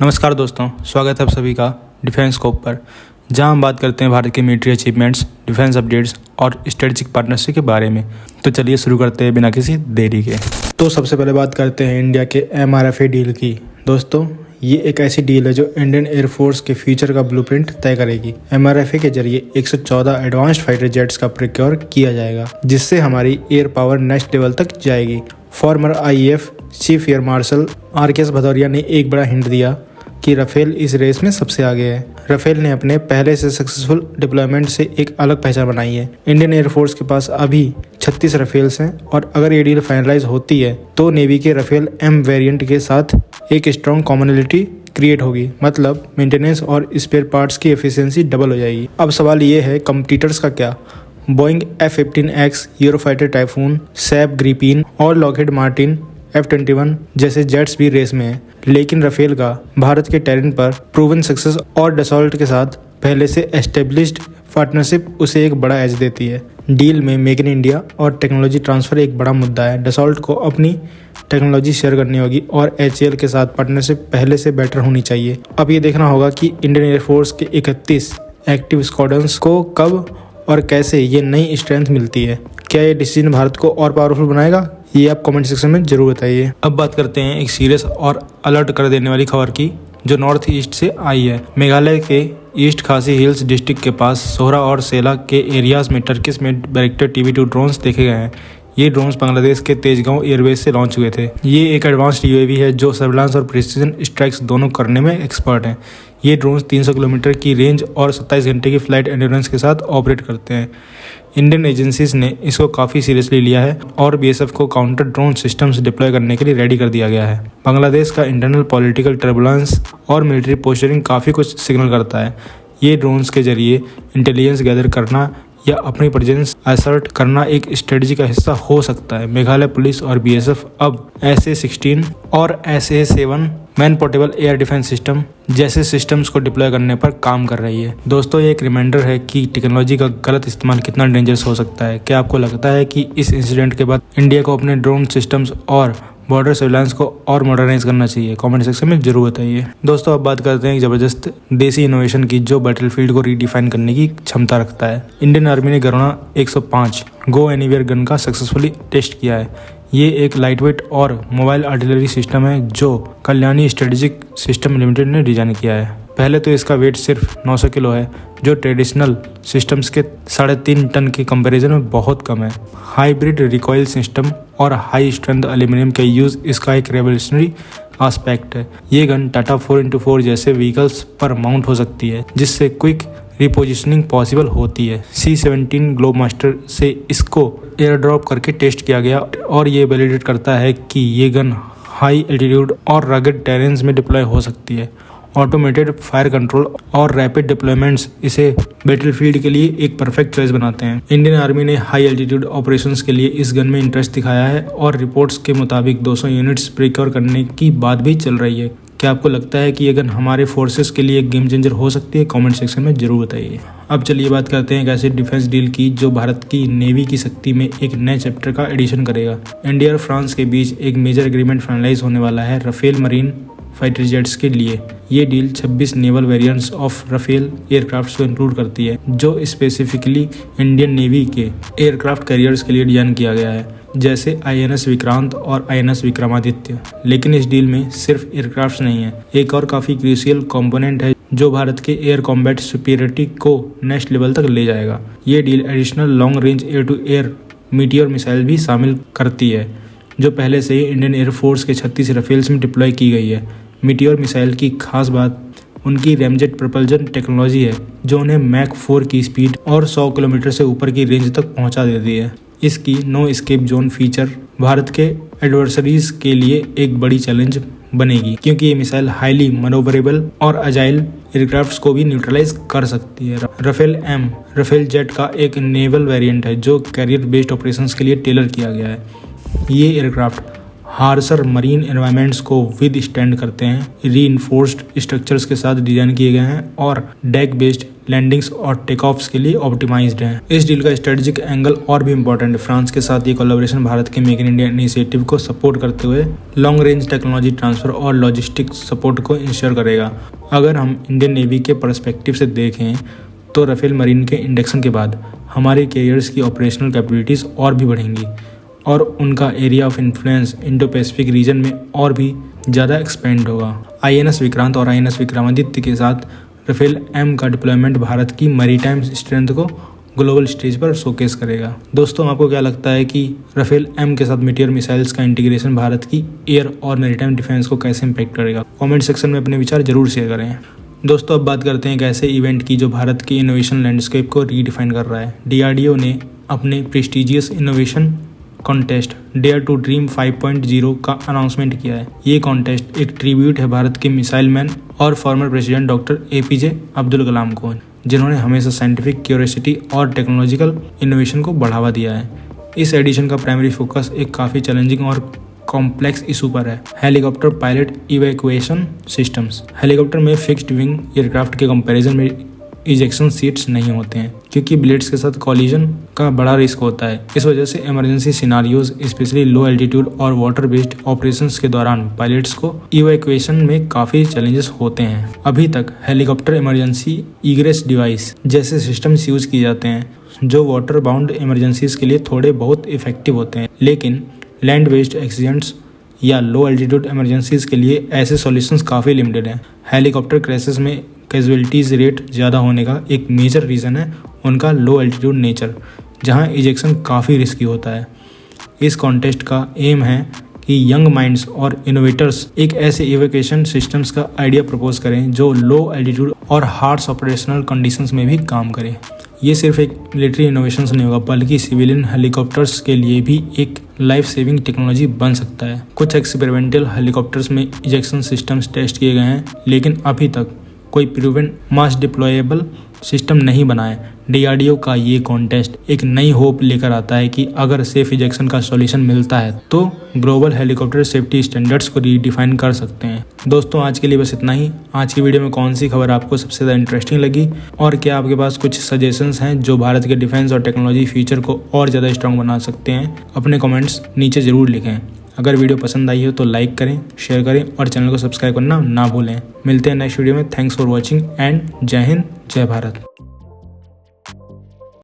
नमस्कार दोस्तों, स्वागत है आप सभी का डिफेंस स्कोप पर, जहां हम बात करते हैं भारत के मिलिट्री अचीवमेंट्स, डिफेंस अपडेट्स और स्ट्रेटेजिक पार्टनरशिप के बारे में। तो चलिए शुरू करते हैं बिना किसी देरी के। तो सबसे पहले बात करते हैं इंडिया के MRFA डील की। दोस्तों, ये एक ऐसी डील है जो इंडियन एयरफोर्स के फ्यूचर का ब्लूप्रिंट तय करेगी। MRFA के जरिए 114 एडवांस्ड फाइटर जेट्स का प्रोक्योर किया जाएगा, जिससे हमारी एयर पावर नेक्स्ट लेवल तक जाएगी। Farmer IAF chief air marshal RKS Bhadauria ने एक बड़ा हिंट दिया कि राफेल इस रेस में सबसे आगे है। राफेल ने अपने पहले से सक्सेसफुल डिप्लॉयमेंट से एक अलग पहचान बनाई है। इंडियन एयरफोर्स के पास अभी 36 राफेल्स हैं और अगर ये डील फाइनलाइज होती है तो नेवी के राफेल M वेरिएंट के साथ एक स्ट्रॉन्ग कॉमनलिटी क्रिएट होगी। मतलब मेंटेनेंस और स्पेयर पार्ट्स की एफिशिएंसी डबल हो जाएगी। अब सवाल ये है, कंपटीटर्स का क्या? Boeing F-15X, Eurofighter Typhoon, Saab Gripen और लॉकहीड मार्टिन F-21 जैसे जेट्स भी रेस में हैं। लेकिन राफेल का भारत के टेरेन पर प्रूवन सक्सेस और डसॉल्ट के साथ पहले से एस्टेब्लिश्ड पार्टनरशिप उसे एक बड़ा एज देती है। डील में मेक इन इंडिया और टेक्नोलॉजी ट्रांसफर एक बड़ा मुद्दा है। डसॉल्ट को अपनी टेक्नोलॉजी शेयर करनी होगी और HAL के साथ पार्टनरशिप पहले से बेटर होनी चाहिए। अब ये देखना होगा कि इंडियन एयरफोर्स के 31 एक्टिव स्क्वाड्रंस को कब और कैसे ये नई स्ट्रेंथ मिलती है। क्या ये डिसीजन भारत को और पावरफुल बनाएगा? ये आप कमेंट सेक्शन में जरूर बताइए। अब बात करते हैं एक सीरियस और अलर्ट कर देने वाली खबर की, जो नॉर्थ ईस्ट से आई है। मेघालय के ईस्ट खासी हिल्स डिस्ट्रिक्ट के पास सोहरा और सेला के एरियाज में टर्किश में डायरेक्टर TB2 ड्रोन्स देखे गए हैं। ये ड्रोन्स बांग्लादेश के तेजगांव एयरबेस से लॉन्च हुए थे। ये एक एडवांस्ड UAV है जो सर्विलांस और प्रिसीजन स्ट्राइक्स दोनों करने में एक्सपर्ट हैं। ये ड्रोन्स 300 किलोमीटर की रेंज और 27 घंटे की फ्लाइट एंड्योरेंस के साथ ऑपरेट करते हैं। इंडियन एजेंसीज ने इसको काफ़ी सीरियसली लिया है और BSF को काउंटर ड्रोन सिस्टम्स डिप्लॉय करने के लिए रेडी कर दिया गया है। बांग्लादेश का इंटरनल पॉलिटिकल टर्बुलेंस और मिलिट्री पोस्चरिंग काफ़ी कुछ सिग्नल करता है। ये ड्रोन्स के जरिए इंटेलिजेंस गैदर करना या अपनी प्रेजेंस असर्ट करना एक स्ट्रेटजी का हिस्सा हो सकता है। मेघालय पुलिस और BSF अब SA-16 और SA-7 man portable air defence system जैसे सिस्टम्स को डिप्लॉय करने पर काम कर रही है। दोस्तों, ये एक रिमाइंडर है कि टेक्नोलॉजी का गलत इस्तेमाल कितना डेंजरस हो सकता है। क्या आपको लगता है कि इस इंसिडेंट के बाद इंडिया को अपने ड्रोन सिस्टम्स और बॉर्डर सर्विलांस को और मॉडर्नाइज करना चाहिए? कमेंट सेक्शन में जरूर बताइए। दोस्तों, अब बात करते हैं एक जबरदस्त देसी इनोवेशन की जो बैटलफील्ड को रीडिफाइन करने की क्षमता रखता है। इंडियन आर्मी ने गरुणा 105 गो एनीवेयर गन का सक्सेसफुली टेस्ट किया है। ये एक लाइटवेट और मोबाइल आर्टिलरी सिस्टम है जो कल्याणी स्ट्रेटेजिक सिस्टम लिमिटेड ने डिजाइन किया है। पहले तो इसका वेट सिर्फ 900 किलो है, जो ट्रेडिशनल सिस्टम्स के 3.5 टन के कंपैरिजन में बहुत कम है। हाइब्रिड रिकॉइल सिस्टम और हाई स्ट्रेंथ एल्यूमिनियम का यूज इसका एक रेवोल्यूशनरी एस्पेक्ट है। ये गन टाटा 4x4 जैसे व्हीकल्स पर माउंट हो सकती है, जिससे क्विक रिपोजिशनिंग पॉसिबल होती है। C-17 ग्लोब मास्टर से इसको एयर ड्रॉप करके टेस्ट किया गया और ये वैलिडेट करता है कि ये गन हाई एल्टीट्यूड और रगड टेरेन्स में डिप्लॉय हो सकती है। ऑटोमेटेड फायर कंट्रोल और रैपिड डिप्लॉयमेंट्स इसे बैटलफील्ड के लिए एक परफेक्ट चॉइस बनाते हैं। इंडियन आर्मी ने हाई एल्टीट्यूड ऑपरेशंस के लिए इस गन में इंटरेस्ट दिखाया है और रिपोर्ट्स के मुताबिक 200 यूनिट्स प्रिक्योर करने की बात भी चल रही है। क्या आपको लगता है कि ये गन हमारे फोर्सेस के लिए एक गेम चेंजर हो सकती है? कमेंट सेक्शन में जरूर बताइए। अब चलिए बात करते हैं एक ऐसे डिफेंस डील की जो भारत की नेवी की शक्ति में एक नए चैप्टर का एडिशन करेगा। इंडिया और फ्रांस के बीच एक मेजर एग्रीमेंट फाइनलाइज होने वाला है राफेल मरीन फाइटर जेट्स के लिए। ये deal 26 naval variants of Rafale aircraft को इंक्लूड करती है, जो स्पेसिफिकली इंडियन नेवी के एयरक्राफ्ट कैरियर्स के लिए डिजाइन किया गया है, जैसे INS विक्रांत और INS विक्रमादित्य। लेकिन इस डील में सिर्फ एयरक्राफ्ट नहीं है, एक और काफ़ी क्रूशियल कंपोनेंट है जो भारत के एयर कॉम्बैट सुपीरियरिटी को नेक्स्ट लेवल तक ले जाएगा। ये deal additional long range air to air meteor missile भी शामिल करती है, जो पहले से ही इंडियन एयरफोर्स के 36 राफेल्स में डिप्लॉय की गई है। मीटियोर मिसाइल की खास बात उनकी रैमजेट प्रपल्जन टेक्नोलॉजी है, जो उन्हें मैक 4 की स्पीड और 100 किलोमीटर से ऊपर की रेंज तक पहुंचा देती है। इसकी no escape zone feature Bharat के एडवर्सरीज के लिए एक बड़ी चैलेंज बनेगी, क्योंकि ये मिसाइल हाईली मनोवरेबल और अजाइल एयरक्राफ्ट्स को भी न्यूट्रलाइज कर सकती है। राफेल M राफेल जेट का एक नेवल वेरिएंट है जो कैरियर बेस्ड ऑपरेशंस के लिए टेलर किया गया है। ये एयरक्राफ्ट हार्शर मरीन एनवायरमेंट्स को विद स्टैंड करते हैं, रीइंफोर्स्ड स्ट्रक्चर्स के साथ डिजाइन किए गए हैं और डेक बेस्ड लैंडिंग्स और टेक ऑफ्स के लिए ऑप्टिमाइज्ड हैं। इस डील का स्ट्रेटेजिक एंगल और भी इंपॉर्टेंट है। फ्रांस के साथ ये कोलैबोरेशन भारत के मेक इन इंडिया इनिशिएटिव को सपोर्ट करते हुए लॉन्ग रेंज टेक्नोलॉजी ट्रांसफर और लॉजिस्टिक्स सपोर्ट को इंश्योर करेगा। अगर हम इंडियन नेवी के पर्सपेक्टिव से देखें तो राफेल मरीन के इंडक्शन के बाद हमारे कैरियर्स की ऑपरेशनल कैपेबिलिटीज़ और भी बढ़ेंगी और उनका area of influence Indo Pacific region में और भी ज़्यादा एक्सपेंड होगा। INS विक्रांत और INS विक्रमादित्य के साथ राफेल M का डिप्लॉयमेंट भारत की मैरीटाइम स्ट्रेंथ को ग्लोबल स्टेज पर शोकेस करेगा। दोस्तों, आपको क्या लगता है कि राफेल M के साथ मीटियर मिसाइल्स का इंटीग्रेशन भारत की एयर और मैरीटाइम डिफेंस को कैसे इम्पैक्ट करेगा? कमेंट सेक्शन में अपने विचार जरूर शेयर करें। दोस्तों, अब बात करते हैं एक ऐसे इवेंट की जो भारत के इनोवेशन लैंडस्केप को रीडिफाइन कर रहा है। DRDO ने अपने prestigious innovation contest dare to dream 5.0 का अनाउंसमेंट किया है। ये कॉन्टेस्ट एक ट्रिब्यूट है भारत के मिसाइल मैन और former president doctor APJ Abdul Kalam को, जिन्होंने हमेशा साइंटिफिक क्यूरियोसिटी और टेक्नोलॉजिकल इनोवेशन को बढ़ावा दिया है। इस एडिशन का प्राइमरी फोकस एक काफ़ी चैलेंजिंग और कॉम्प्लेक्स इशू पर है, helicopter pilot evacuation systems. Helicopter में फिक्स्ड विंग एयरक्राफ्ट के कंपैरिजन में इजेक्शन सीट्स नहीं होते हैं क्योंकि ब्लेड्स के साथ कॉलिजन का बड़ा रिस्क होता है। इस वजह से इमरजेंसी सिनारियोज स्पेशली लो एल्टीट्यूड और वाटर बेस्ड ऑपरेशंस के दौरान पायलट्स को इवैक्यूएशन में काफ़ी चैलेंजेस होते हैं। अभी तक हेलीकॉप्टर इमरजेंसी इग्रेस डिवाइस जैसे सिस्टम्स यूज किए जाते हैं जो वाटर बाउंड इमरजेंसीज के लिए थोड़े बहुत इफेक्टिव होते हैं, लेकिन लैंड बेस्ड एक्सीडेंट्स या लो एल्टीट्यूड इमरजेंसीज के लिए ऐसे सॉल्यूशंस काफ़ी लिमिटेड हैं। हेलीकॉप्टर क्रैशेस में कैजुअलिटीज रेट ज़्यादा होने का एक मेजर रीज़न है उनका लो एल्टीट्यूड नेचर, जहां इजेक्शन काफ़ी रिस्की होता है। इस कॉन्टेस्ट का एम है कि यंग माइंड्स और इनोवेटर्स एक ऐसे इवैक्यूएशन सिस्टम्स का आइडिया प्रपोज करें जो लो एल्टीट्यूड और हार्श ऑपरेशनल कंडीशंस में भी काम करे। ये सिर्फ एक मिलिट्री इनोवेशन नहीं होगा बल्कि सिविलियन हेलीकॉप्टर्स के लिए भी एक लाइफ सेविंग टेक्नोलॉजी बन सकता है। कुछ एक्सपेरिमेंटल हेलीकॉप्टर्स में इजेक्शन सिस्टम्स टेस्ट किए गए हैं, लेकिन अभी तक कोई प्रूवन मास डिप्लॉयबल सिस्टम नहीं बना है। DRDO का ये कॉन्टेस्ट एक नई होप लेकर आता है कि अगर सेफ इजेक्शन का सॉल्यूशन मिलता है तो ग्लोबल हेलीकॉप्टर सेफ्टी स्टैंडर्ड्स को रीडिफाइन कर सकते हैं। दोस्तों, आज के लिए बस इतना ही। आज की वीडियो में कौन सी खबर आपको सबसे ज़्यादा इंटरेस्टिंग लगी और क्या आपके पास कुछ सजेशंस हैं जो भारत के डिफेंस और टेक्नोलॉजी फ्यूचर को और ज़्यादा स्ट्रॉन्ग बना सकते हैं? अपने कमेंट्स नीचे ज़रूर लिखें। अगर वीडियो पसंद आई हो तो लाइक करें, शेयर करें और चैनल को सब्सक्राइब करना ना भूलें। मिलते हैं नेक्स्ट वीडियो में। थैंक्स फॉर वॉचिंग एंड जय हिंद, जय भारत।